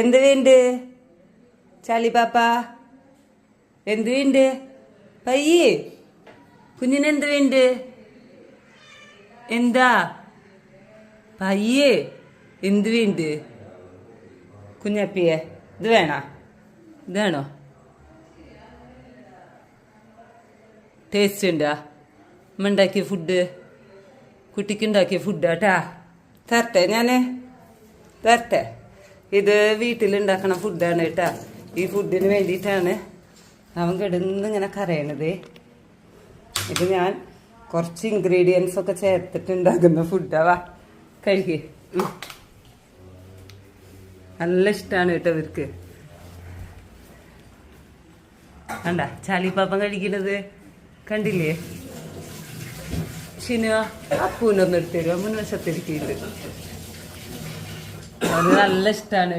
എന്ത് വേണ്ട ചാലി പാപ്പ? എന്ത് വേണ്ട പയ്യേ? കുഞ്ഞിനെന്ത് വേണ്ട? എന്താ പയ്യേ? എന്ത് വേണ്ട കുഞ്ഞപ്പിയെ? ഇത് വേണോ? ഇതാണോ ടേസ്റ്റ് ഉണ്ടാ? അമ്മ ഉണ്ടാക്കിയ ഫുഡ്, കുട്ടിക്കുണ്ടാക്കിയ ഫുഡാട്ടാ. തരട്ടെ ഞാന്? തരട്ടെ. ഇത് വീട്ടിലുണ്ടാക്കണ ഫുഡാണ് കേട്ടാ. ഈ ഫുഡിന് വേണ്ടിയിട്ടാണ് അവൻ കിടന്ന് ഇങ്ങനെ കരയണത്. ഇത് ഞാൻ കുറച്ച് ഇൻഗ്രീഡിയൻസ് ഒക്കെ ചേർത്തിട്ടുണ്ടാക്കുന്ന ഫുഡാവാ. കഴിക്ക്. നല്ല ഇഷ്ടമാണ് കേട്ടോ ഇവർക്ക്. കണ്ട ചാലിപ്പാപ്പം കഴിക്കുന്നത് കണ്ടില്ലേ? ഷിനുവ അപ്പൂനൊന്നും എടുത്തരുക മുൻവശത്തിരിക്കുന്നുണ്ട്. അത് നല്ല ഇഷ്ടമാണ്.